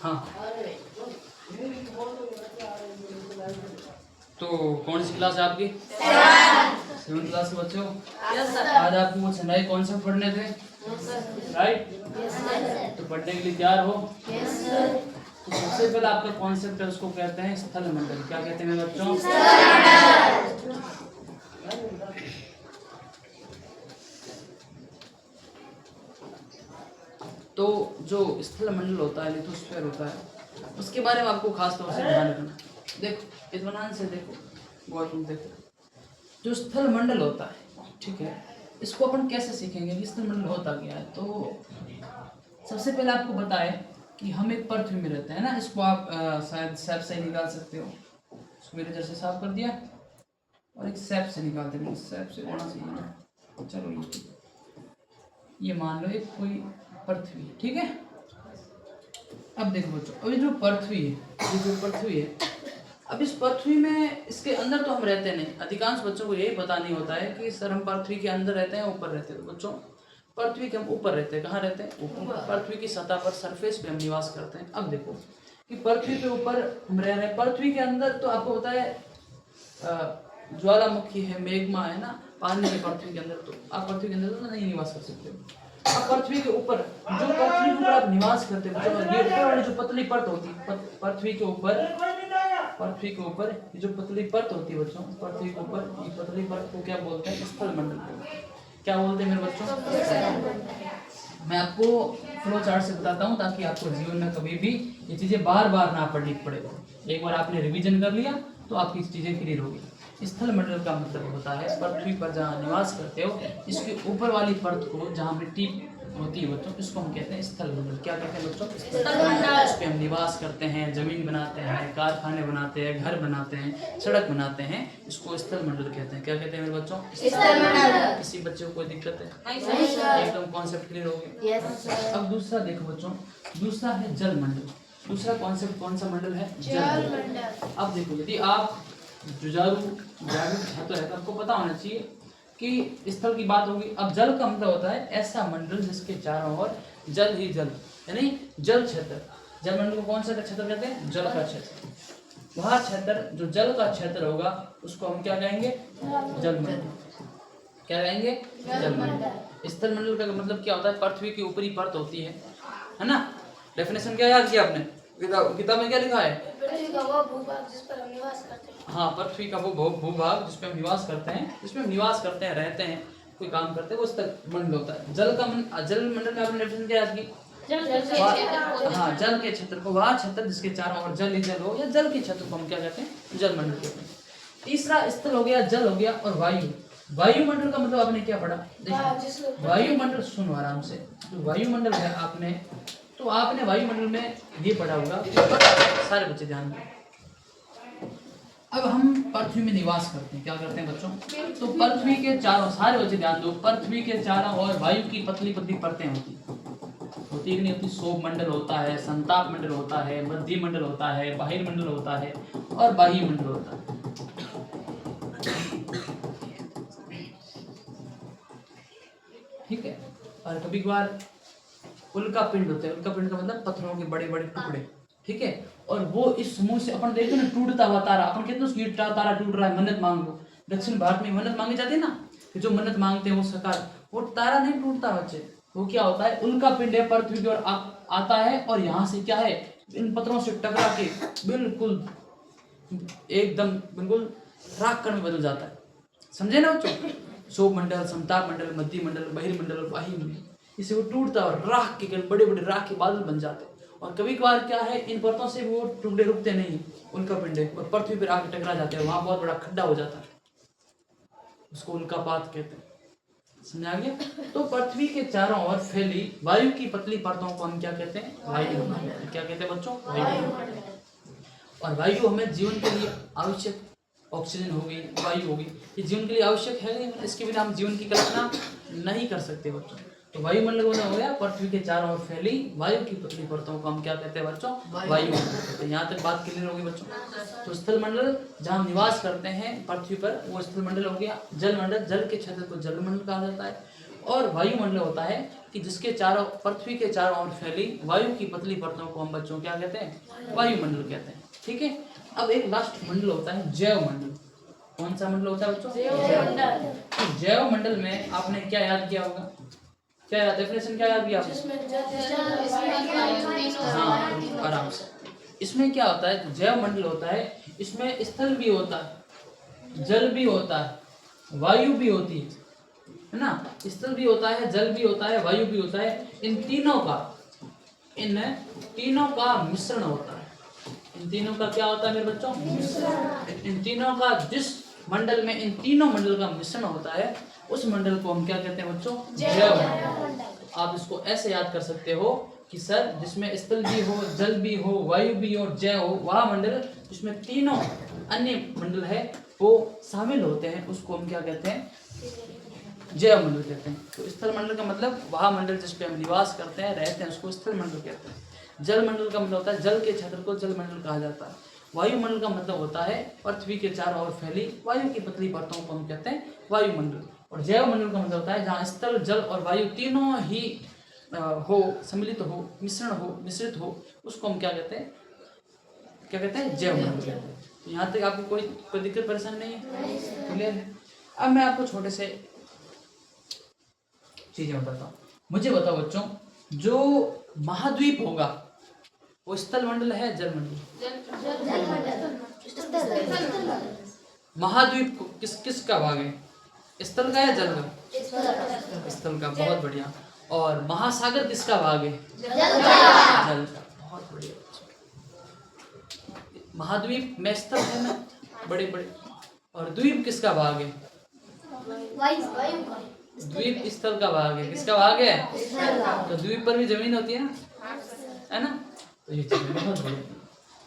हाँ, तो कौन सी क्लास है आपकी? 7th क्लास के बच्चों। आज आपको कुछ नए कॉन्सेप्ट पढ़ने थे, राइट? तो पढ़ने के लिए तैयार हो? तो सबसे पहले आपका कॉन्सेप्ट है, उसको कहते हैं स्थल मंडल। क्या कहते हैं बच्चों? तो जो स्थल मंडल होता है, लिथोस्फीयर होता है, उसके बारे में आपको खास तौर से ध्यान रखना। देखो इत्मीनान से देखो, गौर तुम देखो, जो स्थल मंडल होता है, ठीक है, इसको अपन कैसे सीखेंगे कि स्थल मंडल होता क्या है। तो सबसे पहले आपको बताए कि हम एक पृथ्वी में रहते हैं ना, इसको आप शायद सैप से निकाल सकते हो। इसको इरेजर से साफ कर दिया और एक सैप से निकालते हैं, सैप से होना चाहिए ना। चलो ये मान लो एक कोई पृथ्वी, ठीक है। अब देखो बच्चों, अभी जो पृथ्वी है, ये जो पृथ्वी है, अब इस पृथ्वी में, इसके अंदर तो हम रहते नहीं। अधिकांश बच्चों को यही पता नहीं होता है कि सर हम पृथ्वी के अंदर रहते हैं, ऊपर रहते हैं। तो बच्चों, पृथ्वी के हम ऊपर रहते हैं। कहाँ रहते हैं? ऊपर। पृथ्वी की सतह पर, सरफेस पे हम निवास करते हैं। अब देखो कि पृथ्वी के ऊपर हम रह रहे हैं, पृथ्वी के अंदर तो आपको पता है ज्वालामुखी है, मैग्मा है ना, पानी है पृथ्वी के अंदर। तो आप पृथ्वी के अंदर तो नहीं निवास कर सकते हो। अब पृथ्वी के ऊपर, जो पृथ्वी के ऊपर आप निवास करते हो, ये ऊपर वाली जो पतली परत होती है, पृथ्वी के ऊपर, पृथ्वी के ऊपर ये जो पतली परत होती है बच्चों, पृथ्वी के ऊपर ये पतली परत को क्या बोलते हैं? स्थल मंडल को। क्या बोलते हैं मेरे बच्चों? मैं आपको फ्लो चार्ट से बताता हूँ, ताकि आपको जीवन में कभी भी ये चीजें बार बार ना पढ़नी पड़े। एक बार आपने रिवीजन कर लिया तो आपकी चीजें क्लियर होगी। स्थल मंडल का मतलब होता है पृथ्वी पर जहाँ निवास करते हो, इसके ऊपर वाली परत को, जहाँ मिट्टी होती है बच्चों, इसको हम कहते हैं स्थल मंडल। क्या कहते हैं बच्चों? स्थल मंडल। इस पे हम निवास करते हैं, जमीन बनाते हैं, कारखाने बनाते हैं, घर बनाते हैं, सड़क बनाते हैं, इसको स्थल मंडल कहते हैं। क्या कहते हैं मेरे बच्चों? स्थल मंडल। किसी बच्चे को कोई दिक्कत है? नहीं, एकदम कॉन्सेप्ट क्लियर हो गया। अब दूसरा देखो बच्चों, दूसरा है जल मंडल। दूसरा कॉन्सेप्ट कौन सा मंडल है? जल मंडल। अब देखो, यदि आप जुझारू ग्रामीण छात्र है तो आपको पता होना चाहिए कि स्थल की बात होगी। अब जल का मतलब होता है ऐसा मंडल जिसके चारों ओर जल ही जल, यानी जल क्षेत्र। जल मंडल को कौन सा क्षेत्र कहते हैं? जल का क्षेत्र। वह क्षेत्र जो जल का क्षेत्र होगा उसको हम क्या कहेंगे? जल मंडल। क्या कहेंगे? जल मंडल। स्थल मंडल का मतलब क्या होता है? पृथ्वी की ऊपरी परत होती है ना। डेफिनेशन क्या याद किया आपने? किताब में क्या लिखा है? पृथ्वी का वो भूभाग जिस पर हम निवास करते हैं। हाँ, पृथ्वी का वो भूभाग जिस पे हम निवास करते हैं, जिसमें हम निवास करते हैं, रहते हैं, कोई काम करते हैं, वो स्थल मंडल होता है। जल मंडल में आपने डेफिनेशन क्या याद की? हाँ, जल के क्षेत्र को, वह क्षेत्र जिसके चारों ओर जल ही जल हो, या जल के क्षेत्र को हम क्या कहते हैं? जल मंडल कहते हैं। तीसरा स्थल हो गया, जल हो गया, और वायु। वायुमंडल का मतलब आपने क्या पढ़ा? देखो, वायुमंडल, सुनो आराम से। जो वायुमंडल है आपने, तो आपने वायुमंडल में ये पढ़ा होगा, सारे बच्चे ध्यान दें। अब हम पृथ्वी में निवास करते हैं, क्या करते हैं बच्चों? तो पृथ्वी के चारों, सारे बच्चे ध्यान दो, पृथ्वी के चारों ओर वायु की पतली पतली परतें होती कि नहीं होती? शोभ मंडल होता है, संताप मंडल होता है, मध्य मंडल होता है, बाहिर मंडल होता है, और बाह्य मंडल होता है। ठीक है। और कभी कभार उल्का पिंड होते हैं। उल्का पिंड का मतलब पत्थरों के बड़े बड़े टुकड़े, ठीक है। और वो इस समूह से, अपन देखते हैं ना, टूटता हुआ तारा, अपन कहते हैं उसकी तारा टूट रहा है, मन्नत मांग लो। दक्षिण भारत में मन्नत मांगी जाती है ना, कि जो मन्नत मांगते हैं वो साकार, वो तारा नहीं टूटता बच्चे। वो क्या होता है? उल्का पिंड है, पृथ्वी की ओर आता है, और यहाँ से क्या है, इन पत्थरों से टकरा के बिल्कुल एकदम बिल्कुल राख कण में बदल जाता है। समझे ना बच्चों? शोभ मंडल, संताप मंडल, मध्य मंडल, बहिर्मंडल और बाह्य मंडल, इसे वो टूटता और राख के बड़े बड़े राख के बादल बन जाते हैं। और कभी कभार क्या है, इन परतों से वो टुकड़े रुकते नहीं, उल्का पिंडे, और पृथ्वी पर आके टकरा जाते हैं, वहां बहुत बड़ा खड्डा हो जाता है, उसको उल्कापात कहते हैं। समझ आ गया? तो पृथ्वी के चारों ओर फैली वायु की पतली परतों को हम क्या कहते हैं? वायुमंडल। क्या कहते हैं बच्चों? वायुमंडल। और वायु हमें जीवन के लिए आवश्यक, ऑक्सीजन हो गई, वायु हो गई, ये जीवन के लिए आवश्यक है, इसके बिना हम जीवन की कल्पना नहीं कर सकते बच्चों। तो वायुमंडल हो गया पृथ्वी के चारों ओर फैली वायु की पतली परतों को हम क्या कहते हैं बच्चों? वायुमंडल। तो यहाँ तक बात क्लियर होगी बच्चों। तो स्थल मंडल जहाँ निवास करते हैं पृथ्वी पर, वो स्थल मंडल हो गया। जल मंडल, जल के क्षेत्र को जल मंडल कहा जाता है। और वायुमंडल होता है कि जिसके चारों, पृथ्वी के चारों ओर फैली वायु की पतली परतों को हम बच्चों क्या कहते हैं? वायुमंडल कहते हैं। ठीक है। अब एक लास्ट मंडल होता है जैव मंडल। कौन सा मंडल होता है बच्चों? तो जैव मंडल में आपने क्या याद किया होगा? क्या डेफिनेशन क्या याद किया आपने? हाँ, आराम से। इसमें क्या होता है? जैव मंडल होता है, इसमें स्थल भी होता है, जल भी होता है, वायु भी होती है ना? स्थल भी होता है, जल भी होता है, वायु भी होता है। इन तीनों का मिश्रण होता है। इन तीनों का क्या होता है मेरे बच्चों? इन तीनों का, जिस मंडल में इन तीनों मंडल का मिश्रण होता है, उस मंडल को हम क्या कहते हैं बच्चों? जैव मंडल। आप इसको ऐसे याद कर सकते हो कि सर, जिसमें स्थल भी हो, जल भी हो, वायु भी हो, जैव हो, वह मंडल जिसमें तीनों अन्य मंडल है वो शामिल होते हैं, उसको हम क्या कहते हैं? जैव मंडल कहते हैं। तो स्थल मंडल का मतलब वह मंडल जिस पे हम निवास करते हैं, रहते हैं, उसको स्थल मंडल कहते हैं। जल मंडल का मतलब होता है जल के क्षेत्र को जल मंडल कहा जाता है। वायुमंडल का मतलब होता है पृथ्वी के चारों ओर फैली वायु की पतली परतों को हम कहते हैं वायुमंडल। और जैव मंडल का मतलब होता है जहाँ स्थल, जल और वायु तीनों ही हो, सम्मिलित हो, मिश्रण हो, मिश्रित हो, उसको हम क्या कहते हैं? क्या कहते हैं? जैव मंडल कहते हैं। तो यहाँ तक आपको कोई दिक्कत परेशानी नहीं है? क्लियर है? अब मैं आपको छोटे से चीजें बताता हूँ। मुझे बताओ बच्चों, जो महाद्वीप होगा वो स्थल मंडल है, जल मंडल? महाद्वीप किसका भाग है? स्थल का या जल का? स्थल का। बहुत बढ़िया। और महासागर किसका भाग है? जल का। बहुत बढ़िया। महाद्वीप में स्थल है ना, बड़े बड़े। और द्वीप किसका भाग है? द्वीप स्थल का भाग है। किसका भाग है? तो द्वीप पर भी जमीन होती है ना, है ना? तो ये चीजें बहुत बड़ी।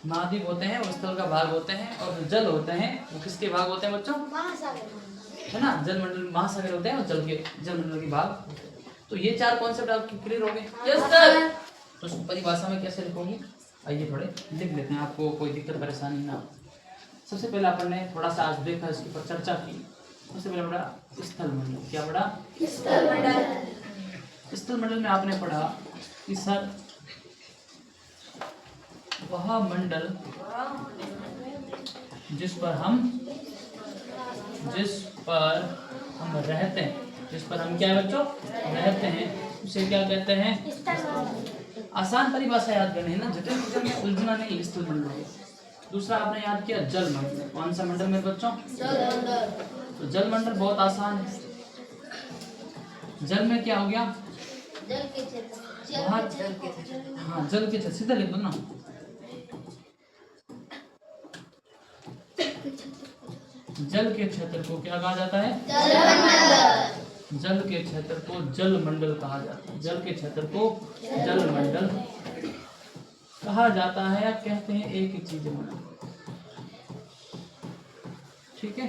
महाद्वीप होते हैं वो स्थल का भाग होते हैं, और जो जल होते हैं वो किसके भाग होते हैं बच्चों? है ना? जल मंडल, महासागर होते हैं और जल मंडल के भाग होते हैं। तो ये चार कॉन्सेप्ट आपके क्लियर हो गए? Yes sir. तो परिभाषा में कैसे लिखोगे? आइए थोड़े लिख लेते हैं, आपको कोई दिक्कत परेशानी ना हो। सबसे पहले अपन ने थोड़ा सा आज देखा, इसके ऊपर चर्चा की। सबसे पहले पढ़ा स्थल मंडल। क्या पढ़ा? स्थल मंडल। स्थल मंडल में आपने पढ़ा कि सर, वह मंडल जिस पर हम रहते हैं, जिस पर हम क्या है बच्चों? रहते हैं, उसे क्या कहते हैं? आसान परिभाषा याद करनी है ना, जटिल चीजों में उलझना नहीं। स्थल मंडल। दूसरा आपने याद किया जल मंडल। कौन सा मंडल मेरे बच्चों? जल मंडल। तो जल मंडल बहुत आसान है। जल में क्या हो गया? जल के क्षेत्र। हाँ, जल के क्षेत्र। सीधा लिख दो ना। जल के क्षेत्र को क्या कहा जाता है? जल के क्षेत्र को जल मंडल कहा जाता है। जल के क्षेत्र को जल मंडल कहा जाता है, या कहते हैं एक ही चीज है। ठीक है।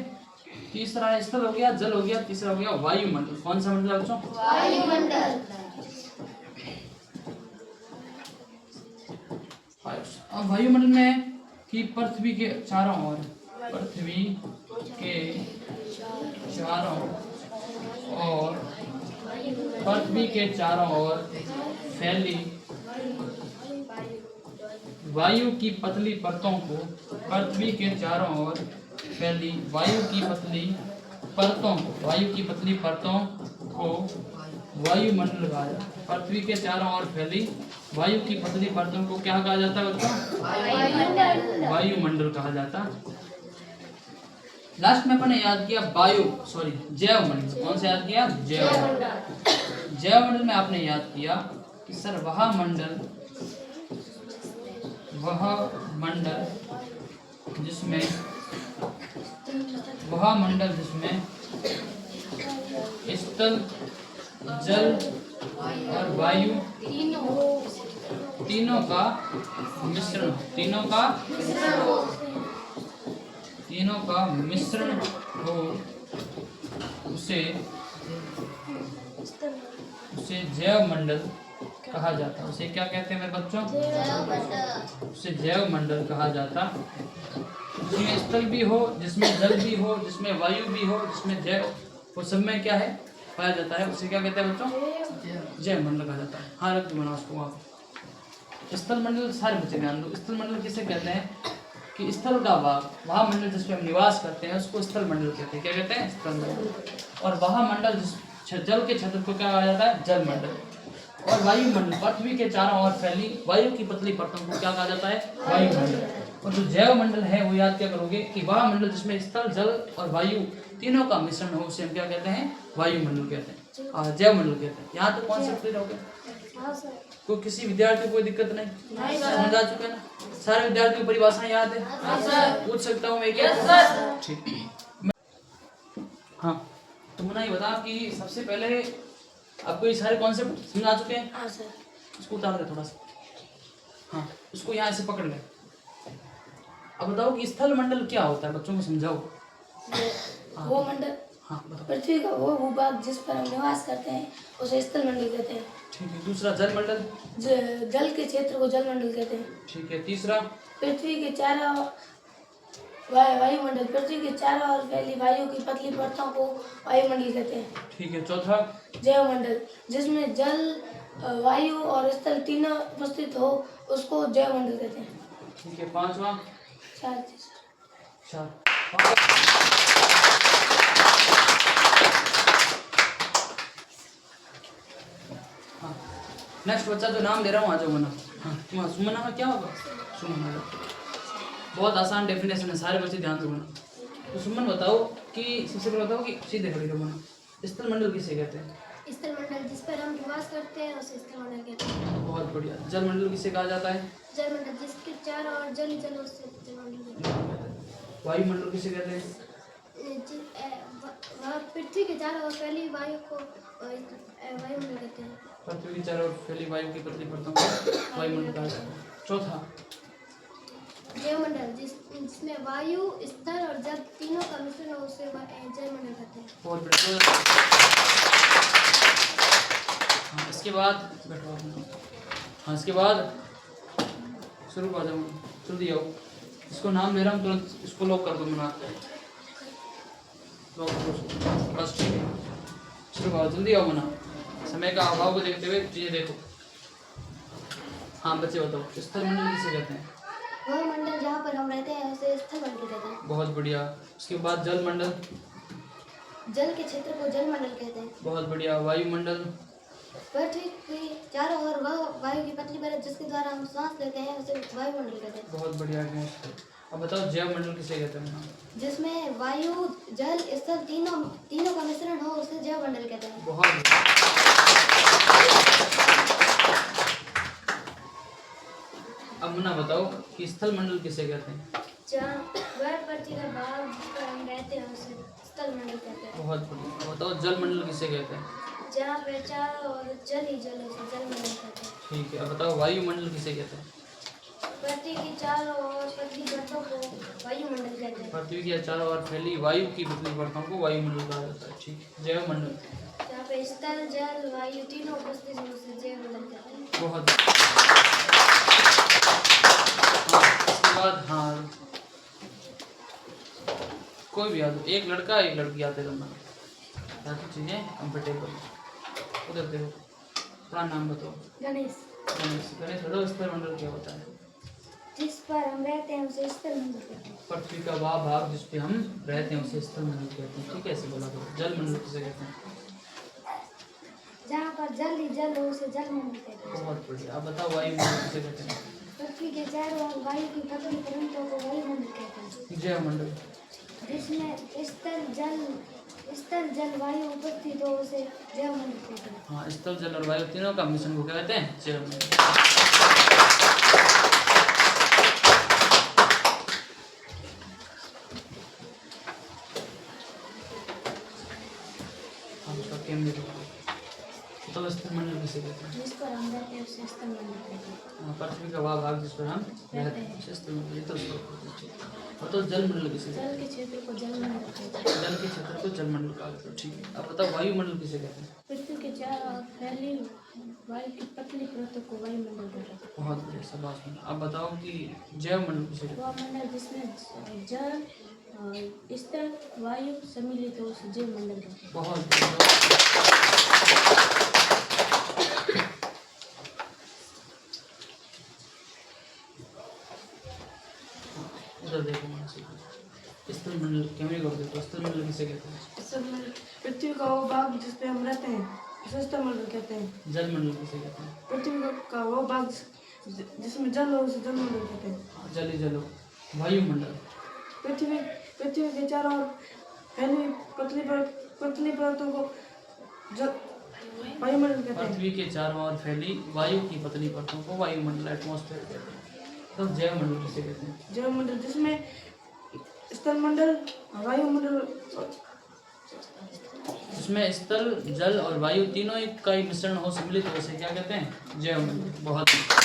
तीसरा स्थल हो गया, जल हो गया, तीसरा हो गया वायुमंडल। कौन सा मंडल बच्चों? वायुमंडल। अब वायुमंडल में कि पृथ्वी के चारों ओर, पृथ्वी के चारों ओर, पृथ्वी के चारों ओर फैली वायु की पतली परतों को, पृथ्वी के चारों ओर फैली वायु की पतली परतों को, वायु की पतली परतों को वायुमंडल कहा जाता है। पृथ्वी के चारों ओर फैली वायु की पतली परतों को क्या कहा जाता है बच्चों? वायुमंडल कहा जाता है। लास्ट में अपने याद किया जैव मंडल। कौन सा याद किया? जैव मंडल। जैव मंडल में आपने याद किया कि सर, वह मंडल जिसमें स्थल, जल और वायु तीनों का मिश्रण हो, उसे जैव मंडल कहा जाता है। उसे क्या कहते हैं मेरे बच्चों? उसे जैव मंडल कहा जाता। जिसमें स्थल भी हो, जिसमें जल भी हो, जिसमें वायु भी हो, जिसमें जैव, वो सब में क्या है? पाया जाता है उसे क्या कहते हैं बच्चों? जैव मंडल कहा जाता है। हाँ रख दो बना उसको आप। स्थल मंडल सारे बच्चे ध्यान दो। स्थल मंडल किसे कहते हैं कि स्थल का भाग, वह मंडल जिसमें हम निवास करते हैं उसको स्थल मंडल कहते हैं। क्या कहते हैं? स्थल मंडल। और वह मंडल जिस जल के क्षेत्र को क्या कहा जाता है? जल मंडल। और वायुमंडल पृथ्वी के चारों ओर फैली वायु की पतली परतों को क्या कहा जाता है? वायुमंडल। और जो जैव मंडल है वो याद क्या करोगे कि वह मंडल जिसमें स्थल, जल और वायु तीनों का मिश्रण हो उसे हम क्या कहते हैं? वायुमंडल कहते हैं और जैव मंडल कहते हैं। यहाँ तो कौन सा क्लियर हो गया? कोई किसी विद्यार्थी को कोई दिक्कत नहीं? समझ आ चुका है ना? सारे विद्यार्थियों को परिभाषा याद है? पूछ सकता हूँ मैं क्या? ठीक। हाँ तो मुन्ना ये बता कि सबसे पहले आपको ये सारे कॉन्सेप्ट समझ आ चुके हैं? हाँ सर। इसको उतार दे थोड़ा सा। हाँ उसको यहाँ से पकड़ ले। अब बताओ कि स्थल मंडल क्या होता है, बच्चों को समझाओ। वो मंडल, हाँ बताओ। पृथ्वी का वो भूभाग जिस पर हम निवास करते हैं उसे स्थल मंडल कहते हैं। ठीक है। दूसरा जल मंडल? जल के क्षेत्र को जल मंडल कहते हैं। ठीक है। तीसरा? पृथ्वी के चारों वायुमंडल, पृथ्वी के चारों ओर फैली वायु की पतली परतों को वायुमंडल कहते हैं। ठीक है। चौथा? जैव मंडल, जिसमें जल, वायु और स्थल तीनों उपस्थित हो उसको जैव मंडल कहते हैं। ठीक है। पांचवा? चार। नेक्स्ट बच्चा जो नाम ले रहा हूँ आ जाओ मना। हाँ तुम्हारा सुमन नाम क्या होगा? सुमन। बहुत आसान डेफिनेशन है, सारे बच्चे ध्यान से बोलना। तो सुमन बताओ कि सबसे पहले बताओ कि सीधे खड़ी रहो मना, स्थल मंडल किसे कहते हैं? स्थल मंडल जिस पर हम निवास करते हैं उसे स्थल मंडल कहते हैं। बहुत बढ़िया। जल मंडल किसे कहा जाता है? जल मंडल जिसके चारों ओर जल ही जल उसे जल मंडल कहते हैं। वायुमंडल किसे कहते हैं? वह पृथ्वी के चारों ओर फैली वायु को वायुमंडल कहते हैं। पृथ्वी के चारों ओर फैली वायु की पतली परतों को वायुमंडल कहा जाता है। चौथा? जैव मंडल जिसमें वायु, स्थल और जल तीनों का मिश्रण हो उसे जैव मंडल कहते हैं। बहुत बढ़िया। हाँ इसके बाद बैठो आप। हाँ इसके बाद शुरू कर जाओ, जल्दी आओ। इसको नाम ले रहा हूँ, तुरंत इसको लॉक कर दो मना। लॉक करो बस। ठीक है शुरू करो, जल्दी आओ मना। समय का अभाव को देखते हुए चीजें देखो। हाँ बच्चे बताओ स्थल मंडल किसे कहते हैं? वह मंडल जहाँ पर हम रहते हैं उसे स्थल मंडल कहते हैं। बहुत बढ़िया। उसके बाद जल मंडल? जल के क्षेत्र को जल मंडल कहते हैं। बहुत बढ़िया। वायुमंडल? पृथ्वी के चारों ओर वह वायु की पतली परत जिसके द्वारा हम सांस लेते हैं उसे वायुमंडल कहते हैं। बहुत बढ़िया। अब बताओ जैव मंडल किसे कहते हैं? जिसमें वायु, जल, स्थल तीनों का मिश्रण हो उसे जैव मंडल कहते हैं। बहुत। अब मुन्ना बताओ कि स्थल मंडल किसे कहते हैं? जहाँ वह पृथ्वी का भाग जिस पर हम रहते हैं उसे स्थल मंडल कहते हैं। बहुत बढ़िया। बताओ जल मंडल किसे कहते हैं? जहाँ पे चारों ओर जल ही जल उसे जल मंडल कहते हैं। ठीक है। अब बताओ वायुमंडल किसे कहते हैं? पृथ्वी की चारों ओर पतली परतों को वायुमंडल कहते हैं। पृथ्वी के चारों ओर फैली वायु की पतली परतों को वायुमंडल कहा जाता है। ठीक है। जैव मंडल? जहाँ पे स्थल, जल, वायु तीनों उपस्थित हैं उसे जैव मंडल कहते हैं। बहुत। हाँ इसके बाद हाँ कोई भी आ जाओ, एक लड़का एक लड़की आते रहना ताकि चीजें कंफर्टेबल। उधर देखो, अपना नाम बताओ। गणेश। गणेश। गणेश बताओ स्थल मंडल क्या होता है? जिस पर हम रहते हैं उसे स्थल मंडल कहते हैं। पृथ्वी का वह भाग जिस पे हम रहते हैं उसे स्थल मंडल कहते हैं। ठीक है ऐसे बोला करो। जल मंडल किसे कहते हैं? जहाँ पर जल ही जल हो उसे जल मंडल कहते हैं। बहुत बढ़िया। अब बताओ वायुमंडल किसे कहते हैं? पृथ्वी के चारों ओर वायु की पतली परतों को वायुमंडल कहते हैं। जैव मंडल? जिसमें स्थल, जल, वायु उपस्थित हो उसे जैव मंडल कहते हैं। हाँ स्थल, जल और वायु तीनों का मिश्रण को क्या कहते हैं? जैव मंडल। हम उसका केंद्र तो स्थल मंडल किसे कहते हैं? जिस पर हम रहते हैं उसे स्थल मंडल कहते हैं। पृथ्वी का वह भाग जिस पर हम रहते हैं उसे स्थल मंडल। तो बताओ जल मंडल किसे कहते जल के क्षेत्र को जल मंडल कहते हैं। हैं? जल के क्षेत्र को जल मंडल कहा जाता है। ठीक है। अब बताओ वायुमंडल किसे कहते हैं? पृथ्वी के चारों ओर फैली वायु की पतली परतों को वायुमंडल कहते हैं। बहुत बढ़िया शाबाश। अब बताओ कि जैव मंडल किसे कहते हैं? वह मंडल जिसमें जल, और स्थल वायु सम्मिलित हो उसे जैव मंडल कहते हैं। बहुत बढ़िया। उधर देखो वहाँ से। स्थल मंडल कैमरे को देखो, स्थल मंडल किसे कहते हैं? स्थल मंडल पृथ्वी का वो भाग जिस पे हम रहते हैं उसे स्थल मंडल कहते हैं। जल मंडल किसे कहते हैं? पृथ्वी का वो भाग जिसमें जल हो उसे जल मंडल कहते हैं। जल ही जल हो। वायुमंडल पृथ्वी के चारों ओर फैली पतली परतों को वायुमंडल कहते हैं। पृथ्वी के चारों ओर फैली वायु की पतली परतों को वायुमंडल, एटमॉस्फेयर कहते हैं। तो जैव मंडल किसे कहते हैं? जैव मंडल जिसमें स्थल मंडल वायुमंडल उसमें स्थल, जल और वायु तीनों का ही मिश्रण हो, सम्मिलित हो, उसे क्या कहते हैं? जैव मंडल। बहुत ठीक है।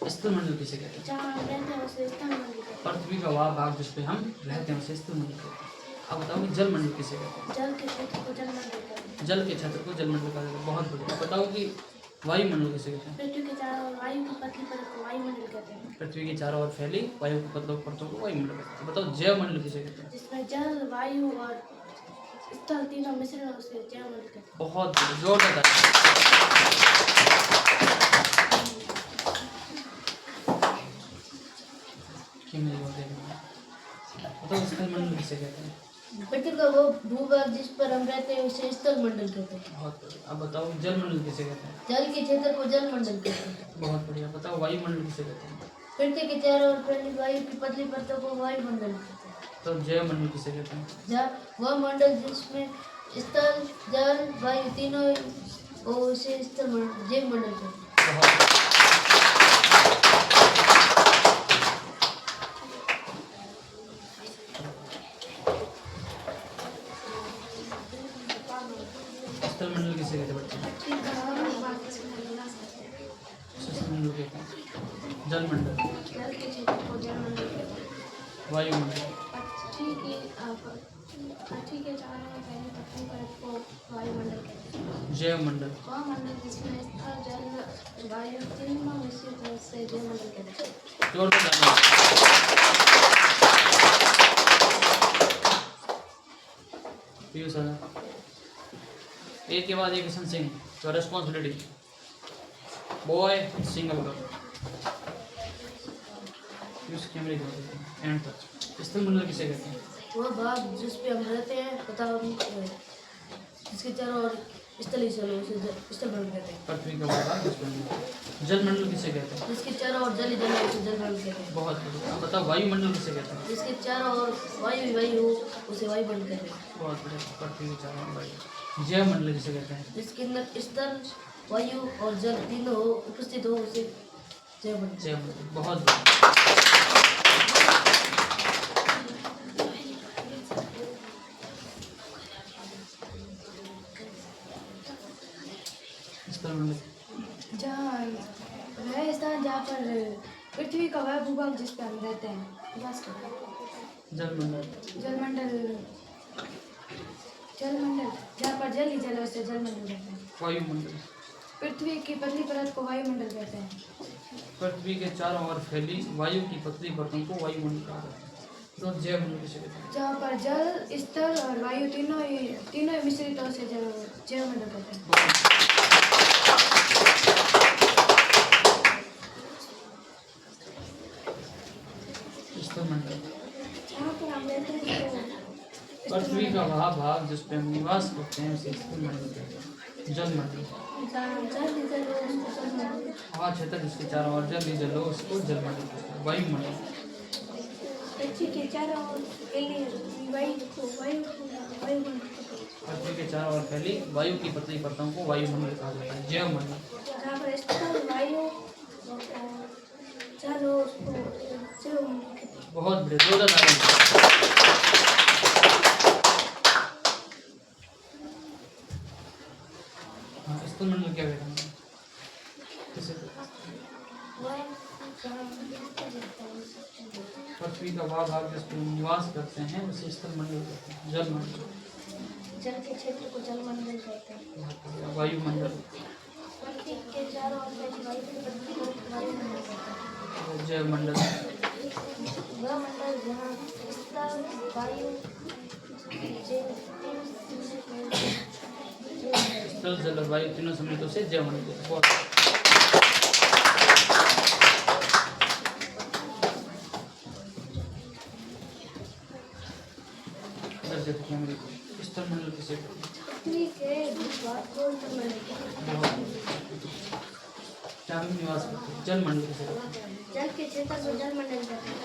स्थल मंडल किसे कहते हैं? जहाँ हम रहते हैं उसे स्थल मंडल कहते हैं। पृथ्वी का वह भाग जिस पे हम रहते हैं उसे स्थल मंडल कहते हैं। अब बताओ कि जल मंडल किसे कहते हैं? जल के क्षेत्र को जल मंडल कहते हैं। जल के क्षेत्र को जल मंडल कहा जाता है। बहुत बढ़िया। अब बताओ कि वायुमंडल किसे कहते हैं? पृथ्वी के चारों ओर वायु की पतली परत को वायुमंडल कहते हैं। पृथ्वी के चारों ओर फैली वायु की पतली परतों को वायुमंडल कहते हैं। बताओ जैव मंडल किसे कहते हैं? जिसमें जल वायु और स्थल तीनों मिश्रण है उसे जैव मंडल कहते हैं। बहुत बढ़िया, जोरदार ताली। बताओ स्थल मंडल किसे कहते हैं? पृथ्वी का वो भूभाग जिस पर हम रहते हैं उसे स्थल मंडल कहते हैं। बहुत बढ़िया। अब बताओ जल मंडल किसे कहते हैं? जल के क्षेत्र को जल मंडल कहते हैं। बहुत बढ़िया। बताओ वायुमंडल किसे कहते हैं? पृथ्वी के चारों ओर फैली वायु की पतली परतों को वायुमंडल कहते हैं। तो जैव मंडल किसे कहते हैं? जब वह मंडल जिसमें स्थल जल वायु तीनों हो उसे स्थल मंडल जैव मंडल कहते हैं। बहुत स्थल मंडल किसे कहते हैं बच्चे? स्थल मंडल कहते हैं। जल मंडल, जल के क्षेत्र को जल मंडल कहते हैं। वायुमंडल, पृथ्वी के चारों ओर फैली पतली परत को वायुमंडल कहते हैं। जैव मंडल, वह मंडल जिसमें स्थल जल वायु तीनों मिश्रित है उसे जैव मंडल कहते हैं। जोरदार ताली। पीयूष सर, एक के बाद एक Kishan Singh, your responsibility. Boy single girl. Piyush कैमरे को एंड तक। स्थल मंडल किसे कहते हैं? वह भाग जिस पे हम रहते हैं तथा जिसके चारों ओर स्थल ही स्थल हो उसे स्थल मंडल कहते हैं। पृथ्वी का वह भाग जिस पे जल मंडल किसे कहते हैं? जिसके चारों ओर जल ही जल हो उसे जल मंडल कहते हैं। बहुत बढ़िया। अब बताओ वायुमंडल किसे कहते हैं? जिसके चारों ओर वायु ही वायु हो उसे वायुमंडल कहते हैं। बहुत बढ़िया। पृथ्वी के चारों ओर वायु। जैव मंडल किसे कहते हैं? जिसके अंदर स्थल वायु और जल तीनों हो उपस्थित हो उसे जैव मंडल। जैव मंडल। बहुत बढ़िया। स्थल मंडल, जहाँ वह स्थान जहाँ पर पृथ्वी का वह भूभाग जिस पर हम रहते हैं निवास करते हैं। जल मंडल, जलमंडल जहाँ पर जल ही जल है उसे जलमंडल कहते हैं। वायुमंडल, पृथ्वी की पतली परत को वायुमंडल कहते हैं। पृथ्वी के चारों ओर फैली वायु की पतली परतों को वायुमंडल कहा जाता है। तो जैव मंडल किसे कहते हैं? जहाँ पर जल स्थल और वायु तीनों ही मिश्रित हो से जैव मंडल कहते हैं। बहुत स्थल मंडल, जहाँ पर हम रहते हैं पृथ्वी का वह भाग जिस पे हम निवास करते हैं उसे स्थल मंडल कहते हैं। जल मंडल, जल ही जल हो उसको जल मंडल। वह क्षेत्र जिसके चारों ओर जल ही जल हो उसको जल मंडल कहते हैं। वायुमंडल, पृथ्वी के चारों ओर फैली वायुमंडल। पृथ्वी के चारों ओर फैली वायु की पतली परतों को वायुमंडल कहा जाता है। जैव मंडल, जहाँ पर स्थल वायु और जल हो उसको जैव मंडल कहते हैं। बहुत बढ़िया। जोरदार ताली। हाँ, स्थल मंडल क्या कहते हैं? किसे? पृथ्वी का वह भाग जिस पे हम निवास करते हैं उसे स्थल मंडल कहते हैं। जल मंडल, जल के क्षेत्र को जल मंडल कहते हैं। वायुमंडल, पृथ्वी के चारों ओर फैली वायु की पृथ्वी को वायुमंडल कहते हैं। जयमंडल वह मंडल जहाँ स्थल वायु स्थल जल और वायु तीनों सम्मिलित से जयमंडल कहते हैं। बहुत इधर देखो कैमरे को। स्थल मंडल किसे कहते हैं? पृथ्वी के भूभाग को स्थलमंडल कहते हैं। बहुत चारों निवास करते हैं। जल मंडल किसे कहते हैं? जल के क्षेत्र को जलमंडल कहते हैं।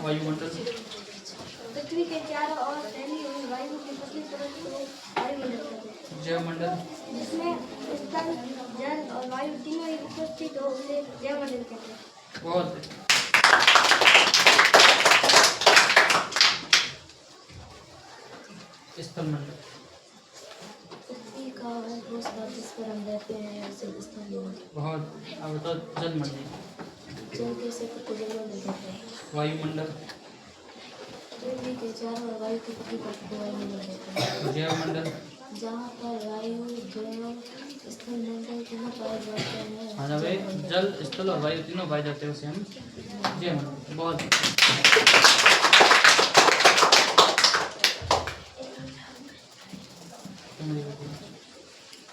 वायुमंडल पृथ्वी के चारों ओर फैली हुई वायु की पतली परत को वायुमंडल कहते हैं। जयमंडल जिसमें स्थल जल और वायु तीनों ही उपस्थित हो उसे जयमंडल कहते हैं। बहुत स्थल मंडल पृथ्वी का वह ठोस भाग जिस पर हम रहते हैं उसे स्थल मंडल। बहुत। अब बताओ जल मंडल जल के क्षेत्र को जलमंडल कहते हैं। वायुमंडल पृथ्वी के चारों ओर वायु की पतली परत को वायुमंडल कहते हैं। जयमंडल जहाँ पर वायु जल स्थल मंडल तीनों पाए जाते हैं हाँ जब जल स्थल और वायु तीनों पाए जाते हैं उसे हम जयमंडल। बहुत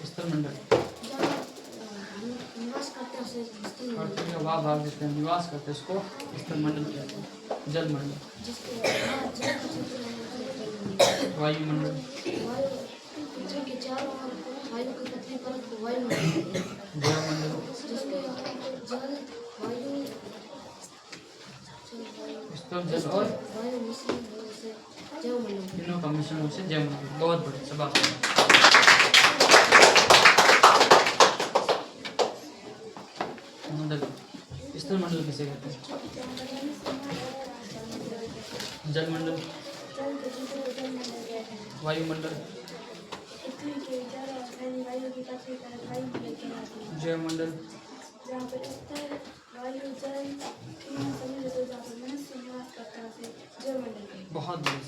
स्थल मंडल जहाँ निवास करते हैं उसे स्थल मंडल। पृथ्वी का वह भाग जिसमें हम निवास करते हैं उसको स्थल मंडल कहते हैं। जल मंडल जिसके वहाँ जल के क्षेत्र में जलमंडल। वायुमंडल वायु पृथ्वी के चारों ओर वायु की पतली परत को वायुमंडल कहते हैं। जयमंडल जिसके जल वायु स्थल जल और वायु मिश्रण हो उसे जलमंडल। तीनों का मिश्रण उसे जयमंडल। बहुत बढ़िया सब स्थल मंडल किसे कहते हैं? जलमंडल जल के क्षेत्र को जलमंडल कहते हैं। वायुमंडल पृथ्वी के चारों ओर फैली वायु की पतली परत वायुमंडल कहलाती है। जयमंडल जहाँ पर स्थल वायु जल तीनों सम्मिलित हो जाकर मनुष्य निवास करता है उसे जलमंडल कहते हैं। बहुत बढ़िया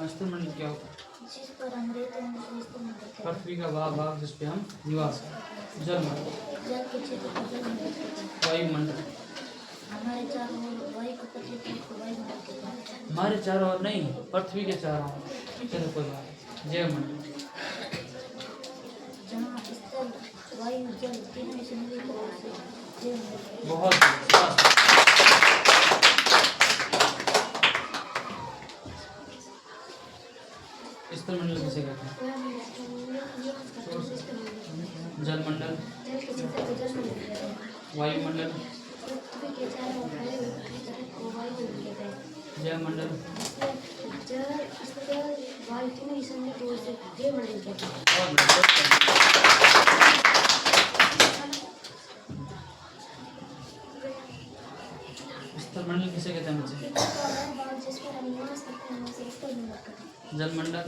स्थल मंडल क्या होता है? जिस पर हम रहते हैं उसे स्थल मंडल कहते हैं। पृथ्वी का वह भाग जिस पे हम निवास करते हैं। जलमंडल जल के क्षेत्र को जलमंडल कहते हैं। वायुमंडल हमारे चारों ओर वायु की पतली परत को वायुमंडल कहते हैं। हमारे चारों ओर नहीं पृथ्वी के चारों ओर। चलो कोई बात नहीं। जयमंडल जहाँ स्थल वायु जल तीनों ही सम्मिलित हो उसे जलमंडल। बहुत बढ़िया। स्थल मंडल किसे कहते हैं? वह मनुष्य निवास करता है उसे स्थलमंडल कहते हैं। जलमंडल जल के क्षेत्र को जलमंडल कहते हैं। वायुमंडल पृथ्वी के चारों ओर फैली हुई पतली परत को वायुमंडल कहते हैं। जयमंडल जिसमें जल स्थल वायु तीनों ही सम्मिलित हो उसे जलमंडल कहते हैं। बहुत बढ़िया। स्थल मंडल किसे कहते हैं मुझे? पृथ्वी का वह भाग जिस पर हम निवास करते हैं उसे स्थलमंडल कहते हैं। जलमंडल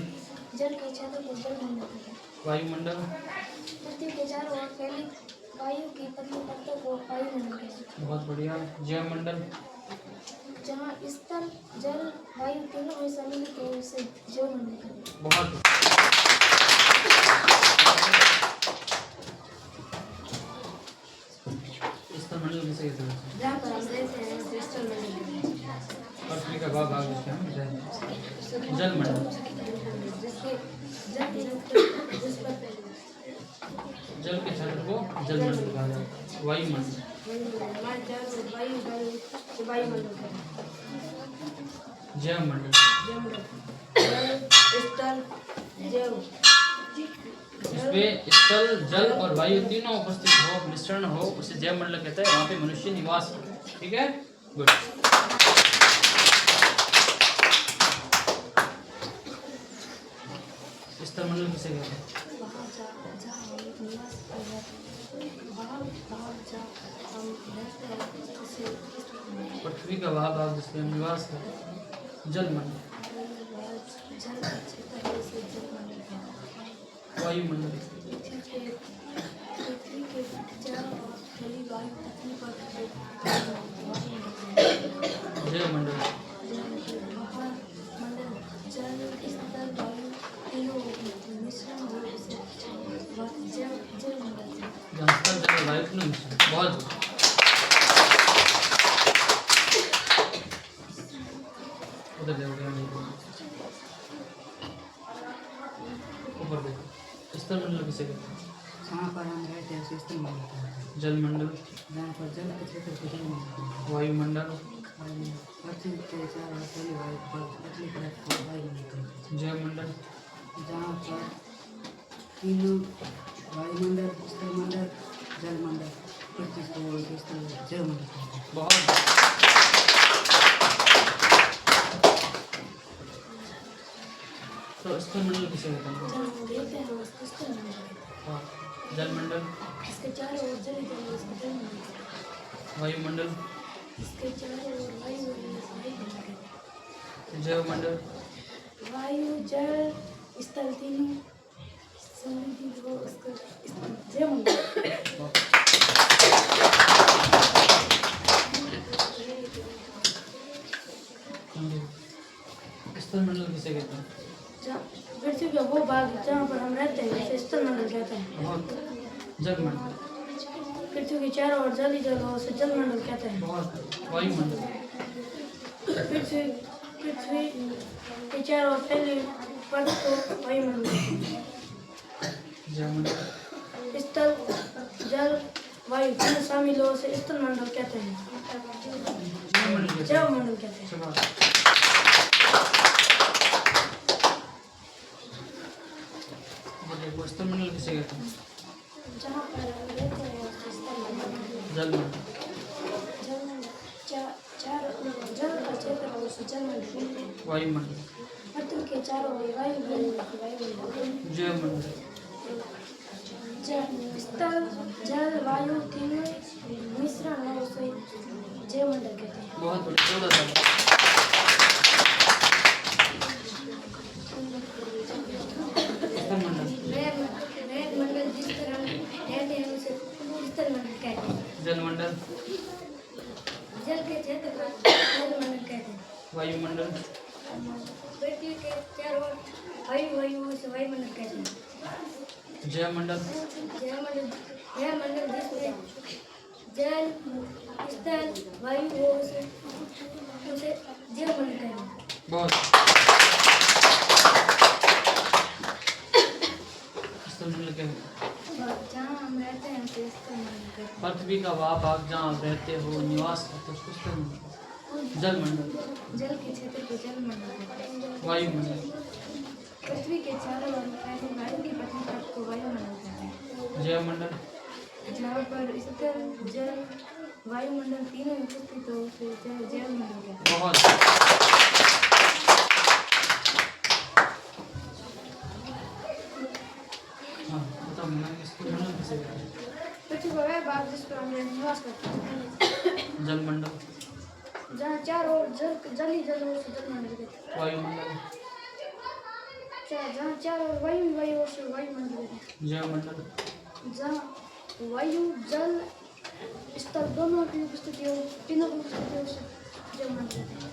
जल के क्षेत्र को जलमंडल कहते हैं। वायुमंडल पृथ्वी के चारों ओर फैली वायु की पतली परतों को वायुमंडल कहते हैं। बहुत बढ़िया। जयमंडल जहाँ स्थल जल वायु तीनों में सम्मिलित हो उसे जलमंडल कहते हैं। बहुत स्थल मंडल किसे कहते हैं? जहाँ पर हम रहते हैं उसे स्थलमंडल कहते हैं। पृथ्वी का वह भाग जिसमें हम रहते हैं। जलमंडल जिसके जल जिस पर जल के क्षेत्र को जलमंडल कहा जाता है। वायुमंडल हमारे चारों ओर वायु वायुमंडल कहते हैं। जयमंडल जलमंडल जल स्थल जल इसमें स्थल जल और वायु तीनों उपस्थित हो मिश्रण हो उसे जयमंडल कहते हैं। वहाँ पे मनुष्य निवास करते हैं। ठीक है गुड। स्थल मंडल किसे कहते हैं? वहाँ जहाँ हम निवास कर रहते हैं वहाँ जहाँ हम रहते हैं उसे पृथ्वी का वह भाग जिसमें हम निवास करते हैं। जलमंडल जल का क्षेत्र है उसे जलमंडल कहते हैं। वायुमंडल पृथ्वी के चारों ओर फैली वायु पतली परत को वायुमंडल कहते हैं। जयमंडल महामंडल जल उधर देखो ऊपर देखो। स्थल मंडल किसे कहते हैं? जहाँ पर हम रहते हैं उसे स्थल मंडल कहते हैं। जल मंडल, जहाँ पर जल के क्षेत्र को जल मंडल कहते हैं। वायुमंडल, पृथ्वी के चारों ओर फैली वायु पर पृथ्वी परत को वायुमंडल कहते हैं। जयमंडल, जहाँ पर तीनों वायुमंडल, स्थलमंडल, जलमंडल, पृथ्वी को स्थल जलमंडल कहते हैं। बहुत तो स्थल मंडल किसे कहते हैं? जहाँ हम रहते हैं उसको स्थल मंडल कहते हैं। हाँ। जलमंडल, इसके चारों ओर जल ही जल है, उसको जल मंडल कहते हैं। वायुमंडल, इसके चारों ओर वायु है, उसको वायुमंडल कहते हैं। जैवमंडल, वायु जल स्थल तीनों समृद्धि हो उसको जयमंडल। स्थल मंडल किसे कहते हैं? पृथ्वी का वो भाग जहाँ पर हम रहते हैं उसे स्थल मंडल कहते हैं। बहुत। जगमंडल, पृथ्वी के चारों ओर जल ही जल हो उसे जल मंडल कहते हैं। बहुत। वायुमंडल, पृथ्वी के चारों ओर फैले परत को वायुमंडल कहते हैं। जयमंडल, स्थल जल वायु तीनों शामिल हो उसे स्थल मंडल कहते हैं। जयमंडल किसे जैव मंडल कहते हैं। शाबाश। देखो स्थल मंडल किसे कहते हैं? जहाँ पर हम रहते हैं उसे स्थल मंडल कहते हैं। जलमंडल, जल का क्षेत्र हो उसे जल मंडल कहते हैं। वायुमंडल, पृथ्वी के चारों ओर वायु है, उसे वायुमंडल। जयमंडल, स्थल जल वायु तीनों मिश्रण हो उसे जयमंडल कहते हैं। बहुत बढ़िया। 14 साल। स्थल मंडल, रेत मंडल जिस तरह रहते हैं उसे स्थल मंडल कहते हैं। जलमंडल, जल के क्षेत्र को जल मंडल कहते हैं। वायुमंडल, पृथ्वी के चारों ओर वायु उसे वायुमंडल कहते हैं। जयमंडल, जयमंडल जिसमें जल स्थल वायु हो उसे जयमंडल कहते हैं। बहुत। स्थल मंडल क्या है? और जहाँ हम रहते हैं उसे स्थल मंडल कहते हैं। पृथ्वी का वह भाग जहाँ आप रहते हो, निवास करते हो, उसको स्थल मंडल। जलमंडल, जल के क्षेत्र को जल मंडल कहते हैं। वायुमंडल, पृथ्वी के चारों ओर फैले वायु की पृथ्वी परत को वायुमंडल कहते हैं। जयमंडल, जहाँ पर स्थल जल वायुमंडल तीनों उपस्थित हो उसे जैवमंडल कहते हैं। बहुत। हाँ बताओ मैं स्थल मंडल किसे कहते हैं? पृथ्वी का वह भाग जिस पर हम निवास करते हैं। जलमंडल, जहाँ चारों ओर जल ही जल हो उसे जलमंडल कहते हैं। वायुमंडल, जहाँ चारों ओर वायु हो उसे वायुमंडल कहते हैं। जयमंडल, जहाँ वायु जल स्थल दोनों की उपस्थिति हो तीनों की उपस्थिति हो उसे जलमंडल कहते हैं।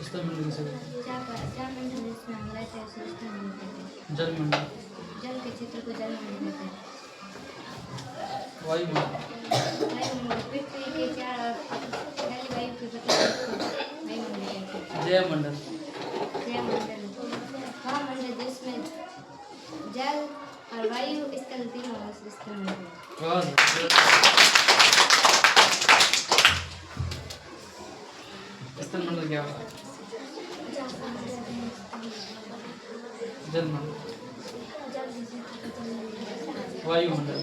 स्थल मंडल किसे कहते हैं? जलमंडल जिसमें हम रहते हैं उसे स्थलमंडल कहते हैं। जलमंडल, जल के क्षेत्र को जलमंडल कहते हैं। वायुमंडल, वायुमंडल पृथ्वी के चारों ओर फैली वायु की पृथ्वी को वायुमंडल कहते हैं। जयमंडल, जयमंडल वह मंडल जिसमें जल और वायु स्थल तीनों हो उसे स्थलमंडल। बहुत। स्थल मंडल क्या होता है? जलमंडल, वायुमंडल,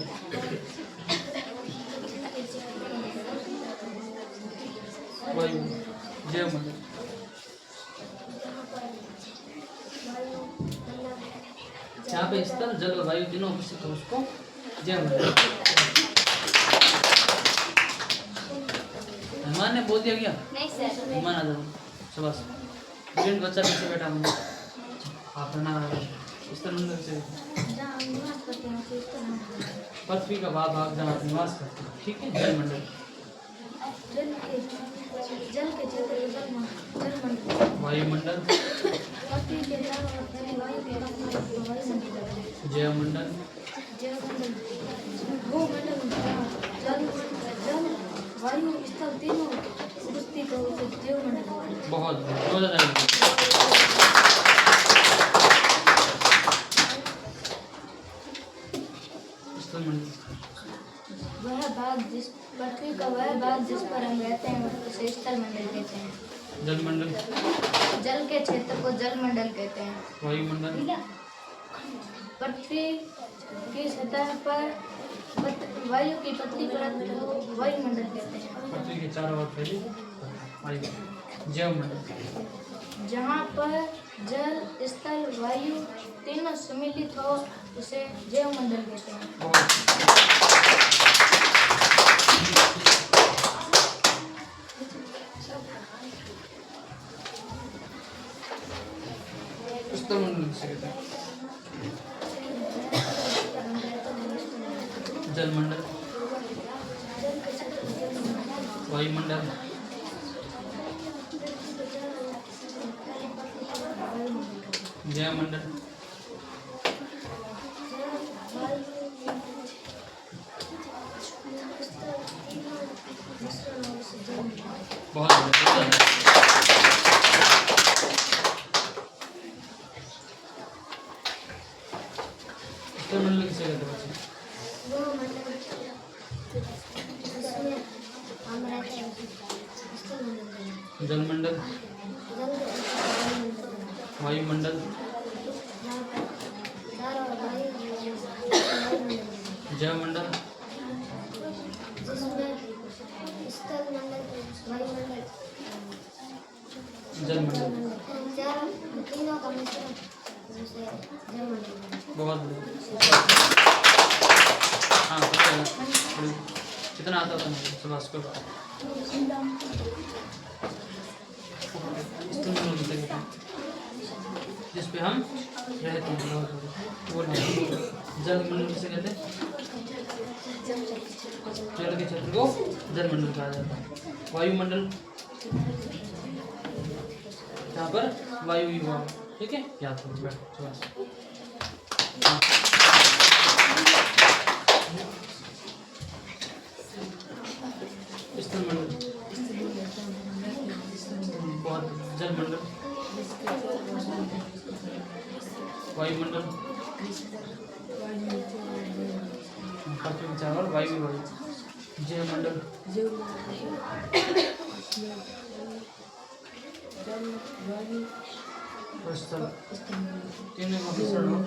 वायु, जयमंडल, जहाँ पे स्थल जल और वायु तीनों उपस्थित हो उसको जयमंडल। हनुमान ने बोल दिया क्या? नहीं सर। हनुमान आ जाओ। शाबाश। स्टूडेंट बच्चा पीछे बैठा हूँ। आप ना स्थल मंडल से जहाँ हम निवास करते हैं उसे स्थलमंडल। पृथ्वी का वह भाग जहाँ आप निवास करते हैं, ठीक है, जलमंडल। जल के क्षेत्र को जलमंडल। वायुमंडल, पृथ्वी के चारों ओर फैली वायु की पृथ्वी को वायुमंडल कहते हैं। जयमंडल, जयमंडल भूमंडल वायु स्थल तीनों उपस्थित हो उसे जैव मंडल कहते हैं। बहुत ज़्यादा। स्थलमंडल वह भाग जिस पृथ्वी का वह भाग जिस पर हम रहते हैं उसे स्थल मंडल कहते हैं। जलमंडल जल के क्षेत्र को जल मंडल कहते हैं। वायुमंडल पृथ्वी की सतह पर वायु की पतली परत को वायुमंडल कहते हैं। पृथ्वी के चारों ओर फैली वायु। जैवमंडल जहाँ पर जल स्थल वायु तीनों सम्मिलित हो उसे जैव मंडल कहते हैं। बहुत। स्थलमंडल किसे कहते हैं? जलमंडल वायुमंडल जैवमंडल बहुत बढ़िया। स्थलमंडल किसे कहते हैं बच्चे? वो मंडल जिसमें हम रहते हैं स्थल मंडल कहते हैं। जलमंडल जल के वायुमंडल वायुमंडल जहाँ पर जल और वायु वायुमंडल जैवमंडल जिसमें स्थल मंडल वायुमंडल जलमंडल चार तीनों का मिश्रण उसे जल मंडल कहते हैं। बहुत बढ़िया। हाँ कितना आता था मुझे सुबह को। स्थलमंडल किसे कहते हैं? जिस पे हम रहते हैं वो जलमंडल किसे कहते हैं? जल के क्षेत्र को जलमंडल कहा जाता है। वायुमंडल यहाँ पर वायु ही हुआ, ठीक है, याद करो बैठ थोड़ा सा। हाँ। स्थलमंडल बहुत। जलमंडल वायुमंडल पृथ्वी के चारों ओर वायु ही वायु। जैवमंडल स्थल तीनों का मिश्रण हो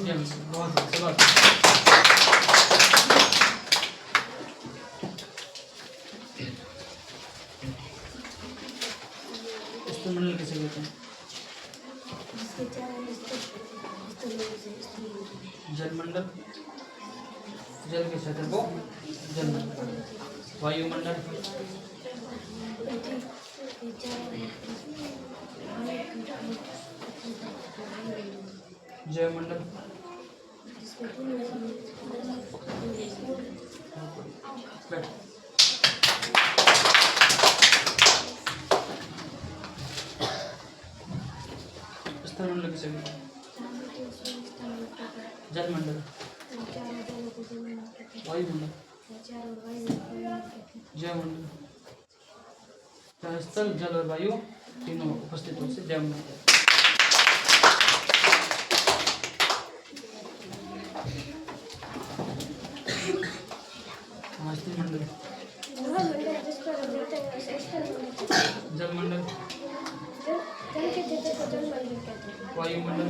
जैवमंडल। बहुत बहुत। स्थलमंडल किसे कहते हैं? जलमंडल जल के क्षेत्र को जलमंडल। वायुमंडल जैवमंडल बैठ। स्थलमंडल किसे कहते हैं? जलमंडल वायुमंडल जैवमंडल। स्थल जल और वायु तीनों उपस्थित हो से जैवमंडल। स्थलमंडल वह मंडल जिस पर हम रहते हैं उसे स्थल मंडल कहते हैं। जलमंडल जल के क्षेत्र को जल मंडल कहते हैं। वायुमंडल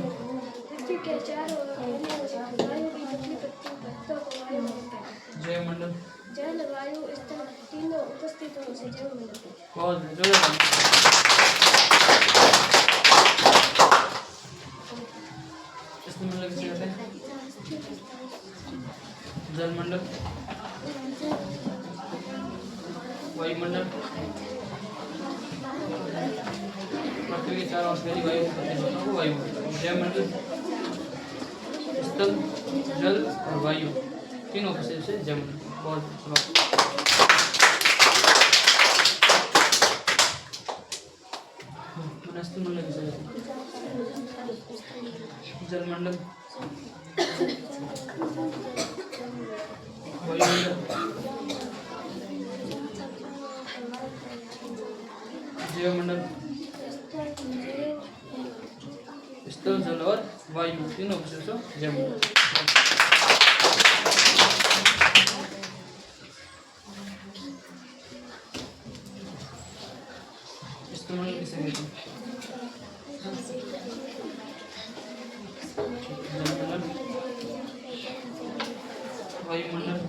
पृथ्वी के चारों ओर फैले हुए वायु की पतली परतों को वायुमंडल कहते हैं। जैवमंडल जल वायु स्थल तीनों उपस्थित हो उसे जैव मंडल कहते हैं। बहुत जोरदार। स्थलमंडल किसे कहते हैं? जलमंडल वायुमंडल पृथ्वी के चारों ओर फैली वायु को वायुमंडल। जैवमंडल स्थल जल और वायु तीनों उपस्थित से जैवमंडल। बहुत स्थलमंडल किसे कहते हैं? जलमंडल वायुमंडल जैवमंडल, स्थल, जल और वायु तीनों उपस्थित हो जैवमंडल। स्थलमंडल किसे कहते हैं? जलमंडल, वायुमंडल,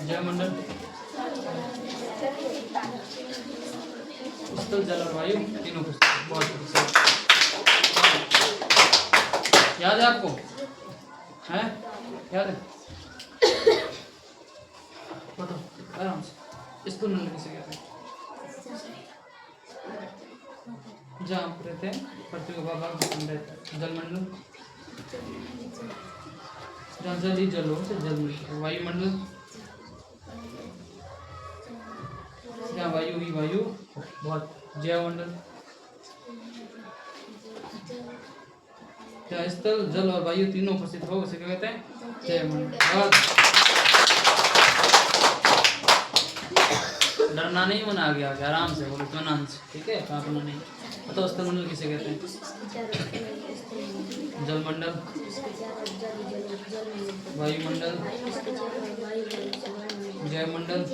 जलमंडल, स्थल, जल और वायु तीनों को बहुत याद है आपको? है याद है? बताओ आराम से। स्थलमंडल किसे कहते हैं? जहाँ आप रहते हैं पृथ्वी का भाग रहता है। जलमंडल, जहाँ जल ही जल हो तो जलमंडल। वायुमंडल, जहाँ वायु ही वायु बहुत। जैवमंडल, जहाँ स्थल, जल और वायु तीनों उपस्थित हो उसे क्या कहते हैं? जैवमंडल। डरना नहीं, मना आ गया आराम से बोलो इत्मीनान से, ठीक है? कांपना नहीं। बताओ स्थलमंडल किसे कहते हैं? जलमंडल, वायुमंडल, जैवमंडल,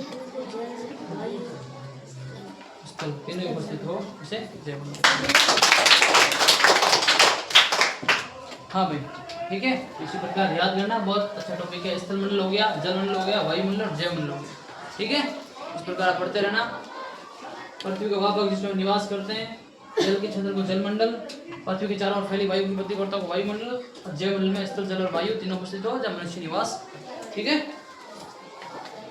स्थल तीनों उपस्थित हो इसे जैवमंडल। हाँ भाई ठीक है, इसी प्रकार याद करना, बहुत अच्छा टॉपिक है। स्थलमंडल हो गया, जलमंडल हो गया, वायुमंडल और जैवमंडल हो गया, ठीक है? इस प्रकार आप पढ़ते रहना। पृथ्वी का भाग जिसमें निवास करते हैं, जल के क्षेत्र को जलमंडल, पृथ्वी के चारों ओर फैली वायु की प्रतिवर्ता को वायुमंडल, और जैवमंडल में स्थल, जल और वायु तीनों उपस्थित हो जब मनुष्य निवास, ठीक है?